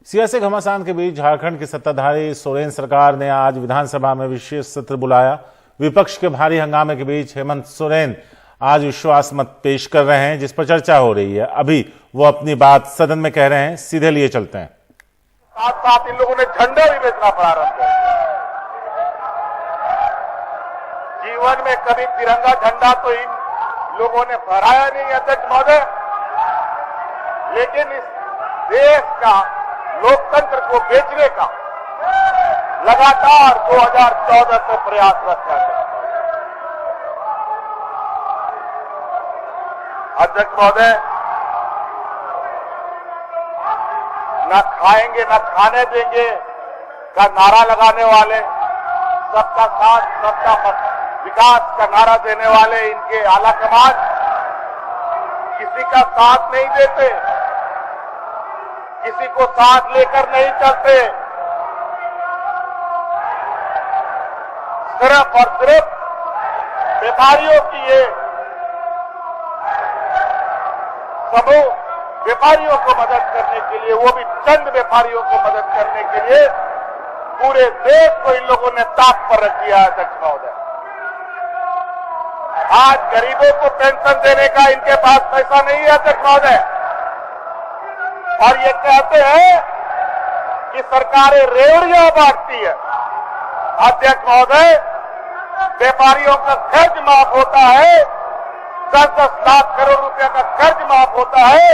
सियासी घमासान के बीच झारखंड की सत्ताधारी सोरेन सरकार ने आज विधानसभा में विशेष सत्र बुलाया। विपक्ष के भारी हंगामे के बीच हेमंत सोरेन आज विश्वास मत पेश कर रहे हैं, जिस पर चर्चा हो रही है। अभी वो अपनी बात सदन में कह रहे हैं, सीधे लिए चलते हैं। साथ साथ इन लोगों ने झंडा भी बेचना प्रारंभ कर दिया। जीवन में कभी तिरंगा झंडा तो इन लोगों ने फहराया नहीं अध्यक्ष महोदय, लेकिन इस देश का लोकतंत्र को बेचने का लगातार 2014 से प्रयासरत है अध्यक्ष महोदय। न खाएंगे न खाने देंगे का नारा लगाने वाले, सबका साथ सबका विकास का नारा देने वाले इनके आला कमान किसी का साथ नहीं देते, किसी को साथ लेकर नहीं चलते। सिर्फ और सिर्फ व्यापारियों की ये समूह व्यापारियों को मदद करने के लिए, वो भी चंद व्यापारियों को मदद करने के लिए पूरे देश को इन लोगों ने ताक पर रख दिया है अध्यक्ष महोदय। आज गरीबों को पेंशन देने का इनके पास पैसा नहीं है अध्यक्ष महोदय, और ये कहते हैं कि सरकारें रेवड़ियां बांटती है। अध्यक्ष महोदय, व्यापारियों का कर्ज माफ होता है, 10-10 लाख करोड़ रुपए का कर्ज माफ होता है,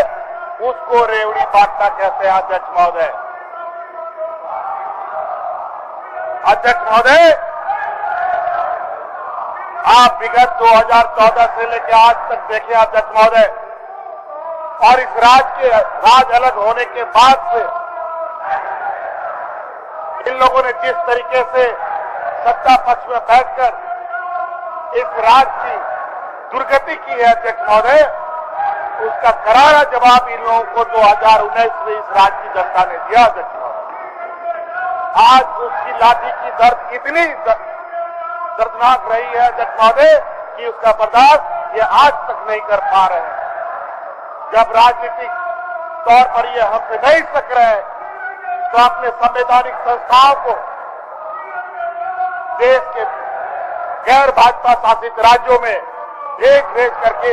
उसको रेवड़ी बांटना कहते हैं अध्यक्ष महोदय। अध्यक्ष महोदय, आप विगत 2014 से लेकर आज तक देखें अध्यक्ष महोदय, और इस राज अलग होने के बाद से इन लोगों ने जिस तरीके से सत्ता पक्ष में बैठकर इस राज्य की दुर्गति की है अध्यक्ष महोदय, उसका करारा जवाब इन लोगों को 2019 में इस राज्य की जनता ने दिया अध्यक्ष महोदय। आज उसकी लाठी की दर्द इतनी दर्दनाक रही है अध्यक्ष महोदय कि उसका बर्दाश्त ये आज तक नहीं कर पा रहे हैं। जब राजनीतिक तौर पर ये हमसे नहीं सक रहे, तो अपने संवैधानिक संस्थाओं को देश के गैर भाजपा शासित राज्यों में भेज करके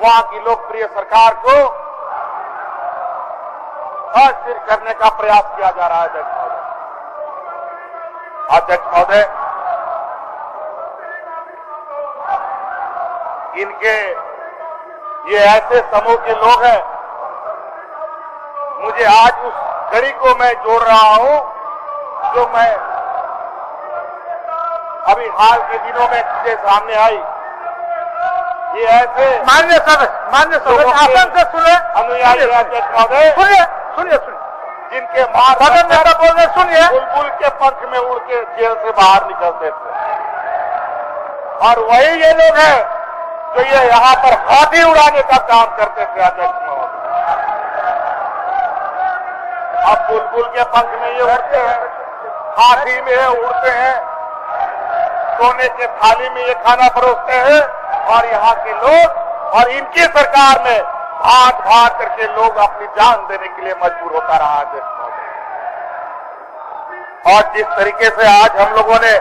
वहां की लोकप्रिय सरकार को अस्थिर करने का प्रयास किया जा रहा है अध्यक्ष महोदय। अध्यक्ष महोदय, इनके ये ऐसे समूह के लोग हैं, मुझे आज उस कड़ी को मैं जोड़ रहा हूं जो मैं अभी हाल के दिनों में मुझे सामने आई। ये ऐसे मान्य सदस्य आसन से सुने अनुयायी अध्यक्ष महोदय, सुनिए जिनके मार नेता बोल रहे, सुनिए। बुलबुल के पंख में उड़ के जेल से बाहर निकलते थे, और वही ये लोग हैं जो ये यहाँ पर हाथी उड़ाने का काम करते थे अध्यक्ष महोदय। अब बुलबुल के पंख में ये उड़ते हैं, हाथी में उड़ते हैं, सोने के थाली में ये खाना परोसते हैं, और यहाँ के लोग और इनकी सरकार में भाग करके लोग अपनी जान देने के लिए मजबूर होता रहा अध्यक्ष महोदय। और जिस तरीके से आज हम लोगों ने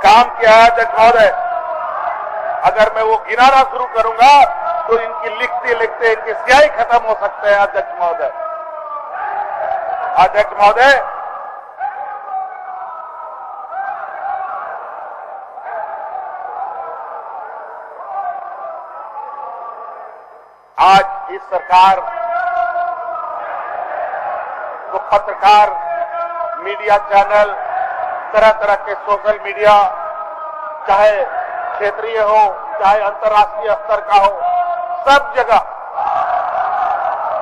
काम किया है अध्यक्ष महोदय, अगर मैं वो गिनाना शुरू करूंगा तो इनकी लिखते इनकी स्याही खत्म हो सकते हैं अध्यक्ष महोदय। अध्यक्ष महोदय, आज इस सरकार को पत्रकार, मीडिया चैनल, तरह तरह के सोशल मीडिया, चाहे क्षेत्रीय हो चाहे अंतर्राष्ट्रीय स्तर का हो, सब जगह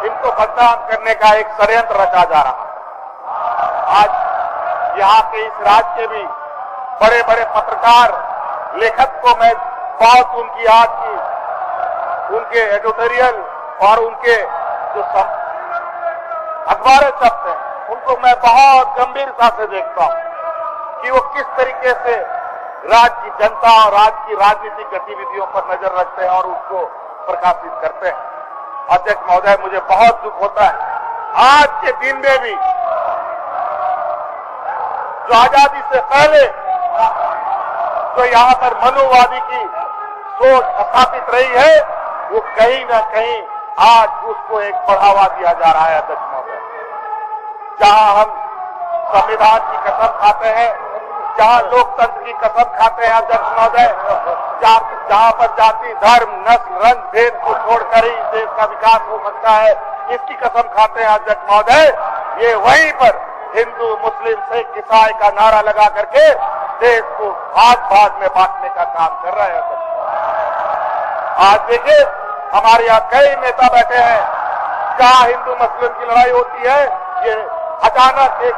इनको बदनाम करने का एक षड्यंत्र रचा जा रहा है। आज यहाँ के इस राज्य के भी बड़े बड़े पत्रकार, लेखक को मैं बहुत उनकी आज की उनके एडिटोरियल और उनके जो अखबारें छपते हैं, उनको मैं बहुत गंभीरता से देखता हूं कि वो किस तरीके से राज्य की जनता और राज्य की राजनीतिक गतिविधियों पर नजर रखते हैं और उसको प्रकाशित करते हैं। अध्यक्ष महोदय, मुझे बहुत दुख होता है आज के दिन में भी जो आजादी से पहले जो यहाँ पर मनुवादी की सोच स्थापित रही है, वो कहीं ना कहीं आज उसको एक बढ़ावा दिया जा रहा है अध्यक्ष महोदय। जहां हम संविधान की कसम खाते हैं, जहां लोकतंत्र की कसम खाते हैं अध्यक्ष महोदय, जहां पर जाति, धर्म, नस्ल, रंग, भेद को छोड़कर ही देश का विकास हो सकता है, इसकी कसम खाते हैं अध्यक्ष महोदय, ये वहीं पर हिंदू, मुस्लिम, सिख, ईसाई का नारा लगा करके देश को भाग भाग में बांटने का काम कर रहे हैं अध्यक्ष महोदय। आज देखिए हमारे यहाँ कई नेता बैठे हैं, जहां हिंदू मुस्लिम की लड़ाई होती है, ये अचानक एक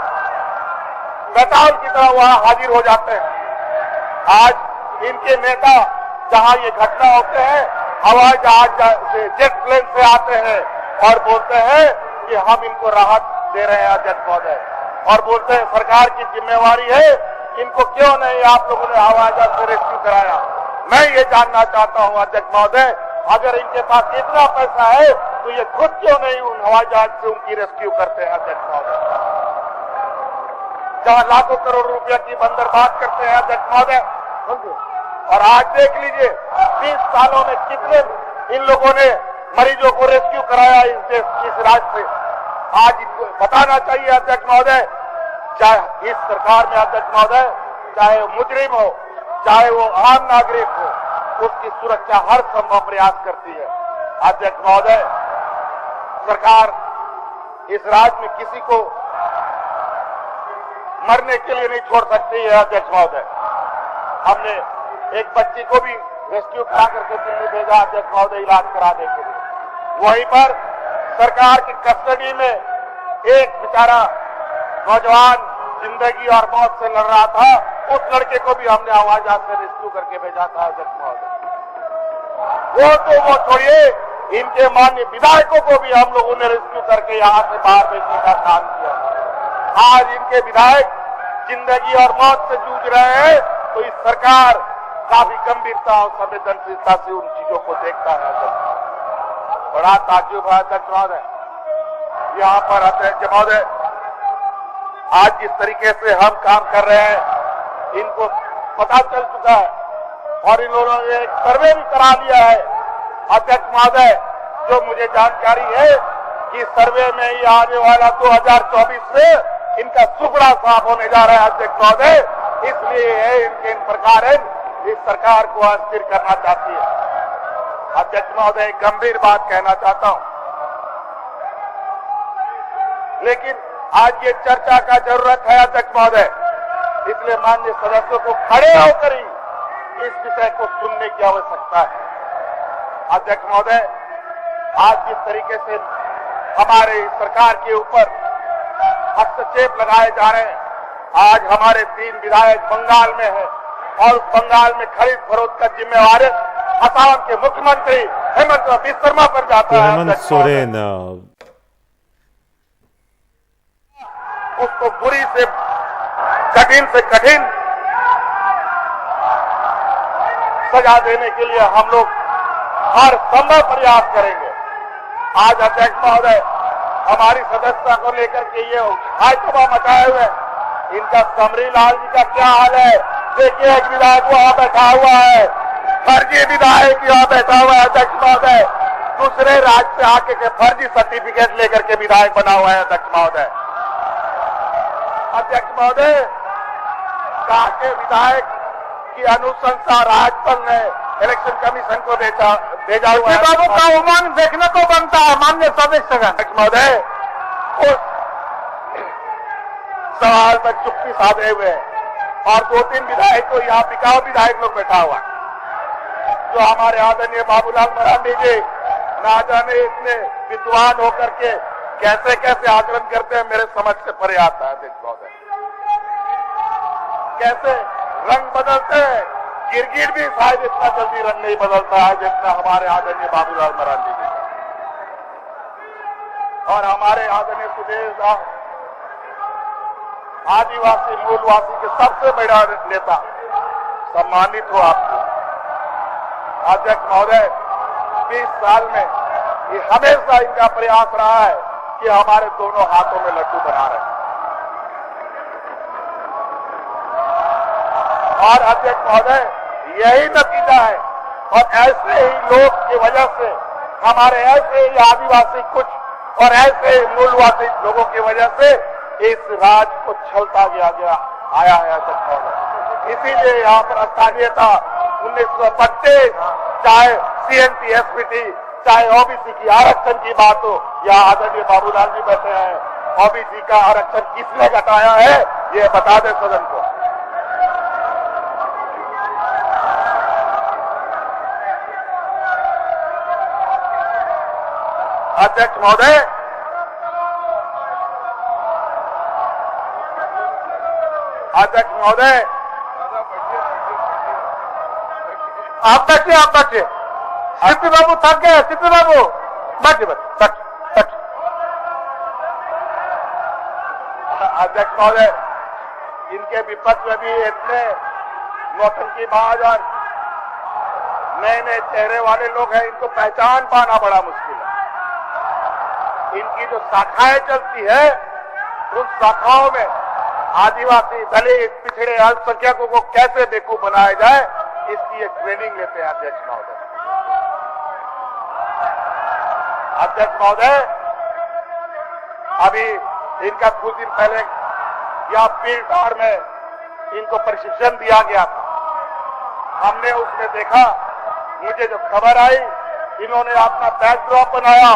बेताल की तरह वहां हाजिर हो जाते हैं। आज इनके नेता जहां ये घटना होते हैं, हवाई जहाज से, जेट प्लेन से आते हैं और बोलते हैं कि हम इनको राहत दे रहे हैं अध्यक्ष महोदय, और बोलते हैं सरकार की जिम्मेवारी है, इनको क्यों नहीं आप लोगों ने हवाई जहाज से रेस्क्यू कराया। मैं ये जानना चाहता हूं अध्यक्ष महोदय, अगर इनके पास इतना पैसा है तो ये खुद क्यों नहीं उन हवाई जहाज से उनकी रेस्क्यू करते हैं अध्यक्ष महोदय। जहां लाखों करोड़ रुपया की बंदरबांट करते हैं अध्यक्ष महोदय, और आज देख लीजिए 30 सालों में कितने इन लोगों ने मरीजों को रेस्क्यू कराया इस राज्य से। आज इनको बताना चाहिए अध्यक्ष महोदय, चाहे इस सरकार में अध्यक्ष महोदय, चाहे वो मुजरिम हो, चाहे वो आम नागरिक हो, उसकी सुरक्षा हर संभव प्रयास करती है अध्यक्ष महोदय। सरकार इस राज्य में किसी को मरने के लिए नहीं छोड़ सकती है अध्यक्ष महोदय। हमने एक बच्ची को भी रेस्क्यू करा करके दिल्ली भेजा अध्यक्ष महोदय इलाज कराने के लिए। वहीं पर सरकार की कस्टडी में एक बेचारा नौजवान जिंदगी और मौत से लड़ रहा था, उस लड़के को भी हमने हवाई जहाज से रेस्क्यू करके भेजा था अध्यक्ष महोदय। वो छोड़िए, इनके माननीय विधायकों को भी हम लोगों ने रेस्क्यू करके यहाँ से बाहर भेजने का काम किया। आज इनके विधायक जिंदगी और मौत से जूझ रहे हैं, तो इस सरकार काफी गंभीरता और संवेदनशीलता से उन चीजों को देखता है अध्यक्ष। बड़ा ताज्जुब है अध्यक्ष महोदय। यहाँ पर अध्यक्ष महोदय, आज जिस तरीके से हम काम कर रहे हैं, इनको पता चल चुका है और इन लोगों ने एक सर्वे भी करा लिया है अध्यक्ष महोदय। जो मुझे जानकारी है कि सर्वे में ये आने वाला 2024 से इनका सुपड़ा साफ होने जा रहा है अध्यक्ष महोदय। इसलिए इन प्रकार इस सरकार को अस्थिर करना चाहती है अध्यक्ष महोदय। एक गंभीर बात कहना चाहता हूं, लेकिन आज ये चर्चा का जरूरत है अध्यक्ष महोदय, इसलिए माननीय सदस्यों को खड़े होकर ही इस विषय को सुनने की आवश्यकता है अध्यक्ष महोदय। आज जिस तरीके से हमारे सरकार के ऊपर हस्तक्षेप लगाए जा रहे हैं, आज हमारे 3 विधायक बंगाल में है और उस बंगाल में खरीद फरोख्त का जिम्मेवार असम के मुख्यमंत्री हेमंत बिस्वा शर्मा पर जाता है। हेमंत सोरेन उसको बुरी से कठिन सजा देने के लिए हम लोग हर संभव प्रयास करेंगे। आज अध्यक्ष महोदय हमारी सदस्यता को लेकर के ये हाईतबा मचाए हुए, इनका समरी लाल जी का क्या हाल है। देखिए एक विधायक वहां बैठा हुआ है, फर्जी विधायक यहाँ बैठा हुआ है अध्यक्ष महोदय, दूसरे राज्य से आके के फर्जी सर्टिफिकेट लेकर के विधायक बना हुआ है अध्यक्ष महोदय। अध्यक्ष महोदय, कहा के विधायक की अनुशंसा राज्यपाल ने इलेक्शन कमीशन को भेजा हुआ है। बाबू का उमंग देखने को बनता है माननीय सदस्य अध्यक्ष महोदय। उस सवाल पर चुप्पी साधे हुए हैं और 2-3 विधायक को यहाँ बिकाऊ विधायक लोग बैठा हुआ है, जो हमारे आदरणीय बाबूलाल मरांडी जी ना जाने इतने विद्वान होकर के कैसे कैसे आचरण करते हैं, मेरे समझ से परे आता है अध्यक्ष महोदय। कैसे रंग बदलते हैं, गिरगिट भी शायद इतना जल्दी रंग नहीं बदलता है जितना हमारे आदरणीय बाबूलाल मरांडी जी और हमारे आदरणीय सुदेश दास, आदिवासी मूलवासी के सबसे बड़ा नेता। सम्मानित हो आपको अध्यक्ष महोदय। 20 साल में ये हमेशा इनका प्रयास रहा है कि हमारे दोनों हाथों में लड्डू बना रहे हैं। और अध्यक्ष महोदय, यही नतीजा है। और ऐसे ही लोग की वजह से, हमारे ऐसे ही आदिवासी कुछ और ऐसे ही मूलवासी लोगों की वजह से इस राज को छलता आया है अध्यक्ष महोदय। इसीलिए यहाँ पर स्थानीयता 1932, चाहे CNT SPT, चाहे ओबीसी की आरक्षण की बात हो, या आदरणीय बाबूलाल जी बैठे हैं, ओबीसी का आरक्षण किसने घटाया है ये बता दे सदन को। अध्यक्ष महोदय, आप बैठिए सीपी बाबू थक गए। सीपी बाबू बैठिए। अध्यक्ष महोदय, इनके विपक्ष में भी इतने नौटंकीबाज और नए नए चेहरे वाले लोग हैं, इनको पहचान पाना बड़ा मुश्किल है। इनकी जो शाखाएं चलती है, उन शाखाओं में आदिवासी, दलित, पिछड़े, अल्पसंख्यकों को कैसे बेवकूफ बनाया जाए, इसकी एक ट्रेनिंग लेते हैं अध्यक्ष महोदय। अध्यक्ष महोदय, अभी इनका कुछ दिन पहले या पीरटार में इनको प्रशिक्षण दिया गया था। हमने उसमें देखा, मुझे जो खबर आई, इन्होंने अपना बैकड्रॉप बनाया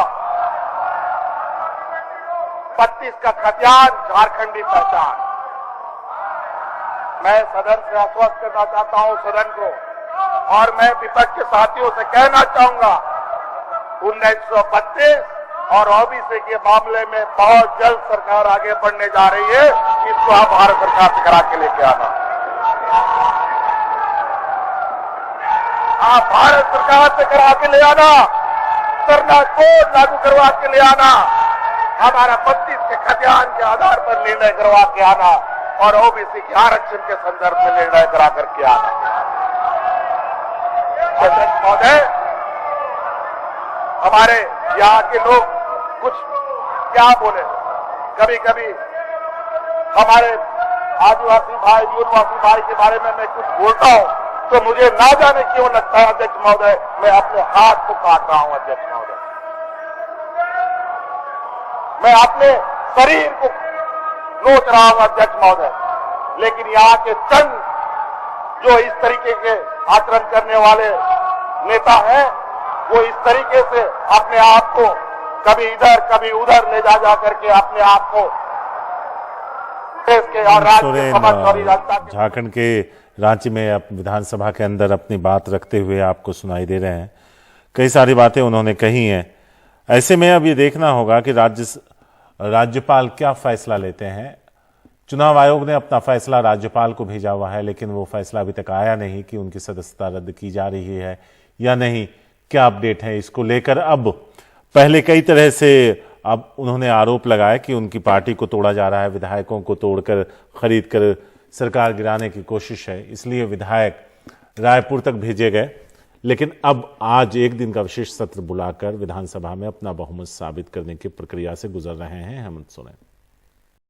32 का खतियान, झारखंडी पहचान। मैं सदन से आश्वस्त करना चाहता हूं सदन को, और मैं विपक्ष के साथियों से कहना चाहूंगा, 1932 और ओबीसी के मामले में बहुत जल्द सरकार आगे बढ़ने जा रही है। इसको आप भारत सरकार से करा के लेके आना। आप भारत सरकार से करा के ले आना, सरना कोड लागू करवा के ले आना, हमारा 32 के खतियान के आधार पर निर्णय करवा के आना, और ओबीसी के आरक्षण के संदर्भ में निर्णय करा करके आना। अध्यक्ष महोदय, हमारे यहाँ के लोग कुछ क्या बोले, कभी कभी हमारे आदिवासी भाई, मूलवासी भाई के बारे में मैं कुछ बोलता हूं तो मुझे ना जाने क्यों लगता है अध्यक्ष महोदय, मैं अपने हाथ को काट रहा हूं अध्यक्ष महोदय। मैं अपने शरीर को नोच रहा हूं अध्यक्ष महोदय। लेकिन यहाँ के चंद जो इस तरीके के आचरण करने वाले नेता हैं, वो इस तरीके से अपने आप को कभी इधर कभी उधर ले जा करके अपने आप को देश के और राज्य के समझ जनता के झारखंड के रांची में अब विधानसभा के अंदर अपनी बात रखते हुए आपको सुनाई दे रहे हैं। कई सारी बातें उन्होंने कही हैं। ऐसे में अब ये देखना होगा कि राज्यपाल क्या फैसला लेते हैं। चुनाव आयोग ने अपना फैसला राज्यपाल को भेजा हुआ है, लेकिन वो फैसला अभी तक आया नहीं कि उनकी सदस्यता रद्द की जा रही है या नहीं। क्या अपडेट है इसको लेकर? अब पहले कई तरह से अब उन्होंने आरोप लगाया कि उनकी पार्टी को तोड़ा जा रहा है, विधायकों को तोड़कर खरीद कर सरकार गिराने की कोशिश है, इसलिए विधायक रायपुर तक भेजे गए। लेकिन अब आज एक दिन का विशेष सत्र बुलाकर विधानसभा में अपना बहुमत साबित करने की प्रक्रिया से गुजर रहे हैं हेमंत सोरेन।